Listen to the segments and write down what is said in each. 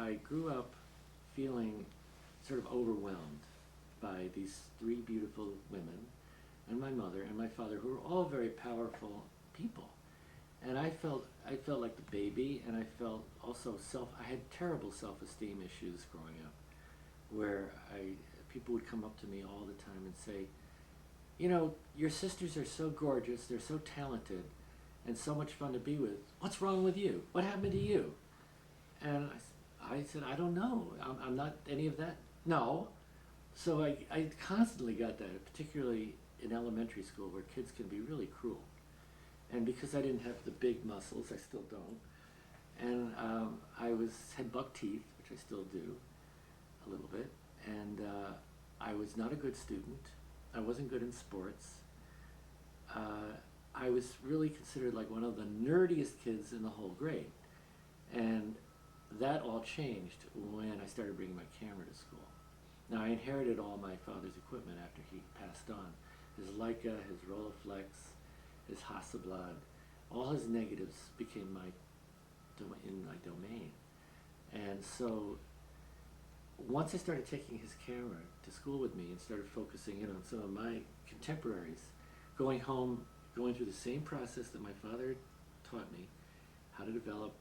I grew up feeling sort of overwhelmed by these three beautiful women and my mother and my father, who were all very powerful people. And I felt like the baby, and I felt also I had terrible self-esteem issues growing up, where people would come up to me all the time and say, you know, your sisters are so gorgeous, they're so talented, and so much fun to be with. What's wrong with you? What happened to you? And I said, I don't know. I'm not any of that. No. So I constantly got that, particularly in elementary school, where kids can be really cruel. And because I didn't have the big muscles, I still don't, and had buck teeth, which I still do a little bit, and I was not a good student. I wasn't good in sports. I was really considered like one of the nerdiest kids in the whole grade, and that all changed when I started bringing my camera to school. Now, I inherited all my father's equipment after he passed on. His Leica, his Rolleiflex, his Hasselblad, all his negatives became in my domain. And so once I started taking his camera to school with me and started focusing in on some of my contemporaries, going home, going through the same process that my father taught me, how to develop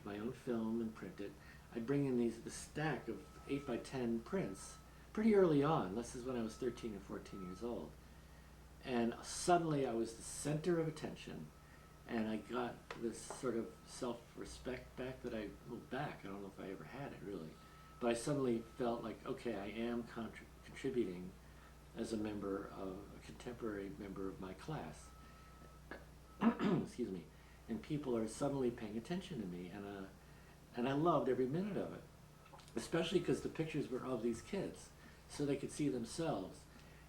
my own film and print it, I'd bring in the stack of 8 by 10 prints pretty early on. This is when I was 13 or 14 years old. And suddenly I was the center of attention, and I got this sort of self-respect back I don't know if I ever had it really, but I suddenly felt like, okay, I am contributing as a contemporary member of my class. Excuse me. And people are suddenly paying attention to me, and I loved every minute of it, especially because the pictures were of these kids, so they could see themselves.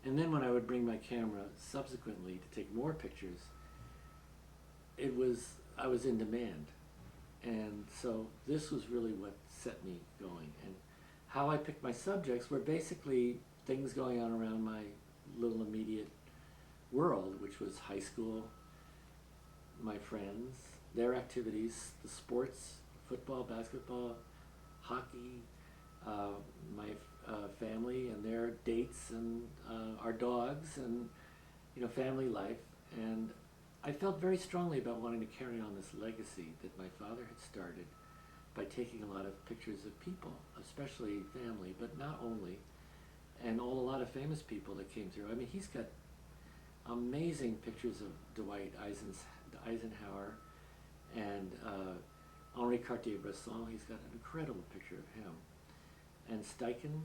And then when I would bring my camera subsequently to take more pictures, I was in demand. And so this was really what set me going. And how I picked my subjects were basically things going on around my little immediate world, which was high school, my friends, their activities, the sports, football, basketball, hockey, my family and their dates, and our dogs, and family life. And I felt very strongly about wanting to carry on this legacy that my father had started by taking a lot of pictures of people, especially family, but not only, and a lot of famous people that came through. I mean, he's got amazing pictures of Dwight Eisenhower and Henri Cartier-Bresson. He's got an incredible picture of him. And Steichen,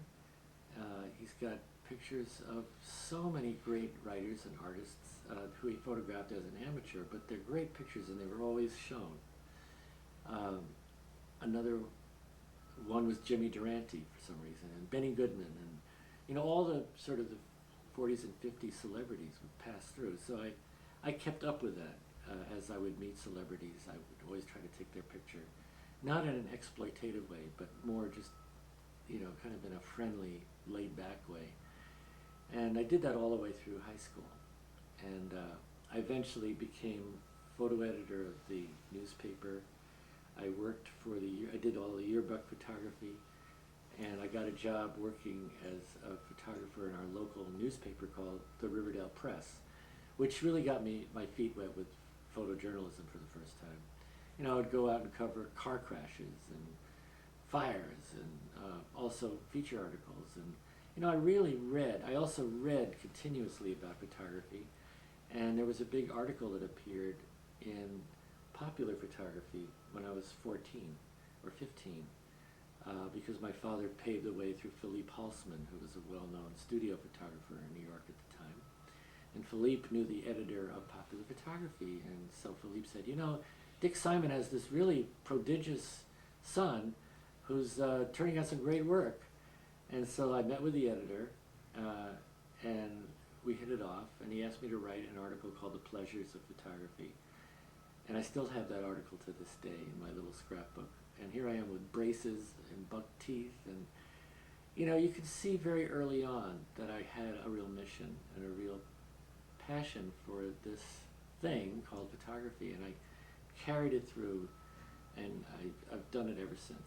he's got pictures of so many great writers and artists who he photographed as an amateur, but they're great pictures and they were always shown. Another one was Jimmy Durante for some reason, and Benny Goodman, and all the sort of the 40s and 50s celebrities would pass through. So I kept up with that. As I would meet celebrities, I would always try to take their picture, not in an exploitative way, but more just kind of in a friendly, laid-back way. And I did that all the way through high school. And I eventually became photo editor of the newspaper. I worked I did all the yearbook photography, and I got a job working as a photographer in our local newspaper called the Riverdale Press, which really got my feet wet with photojournalism for the first time. I would go out and cover car crashes and fires, and also feature articles. And I also read continuously about photography, and there was a big article that appeared in Popular Photography when I was 14 or 15, because my father paved the way through Philippe Halsman, who was a well-known studio photographer in New York at the time. And Philippe knew the editor of Popular Photography, and so Philippe said, Dick Simon has this really prodigious son who's turning out some great work. And so I met with the editor, and we hit it off, and he asked me to write an article called The Pleasures of Photography. And I still have that article to this day in my little scrapbook. And here I am with braces and buck teeth, and you could see very early on that I had a real mission and a real passion for this thing called photography, and I carried it through, and I've done it ever since.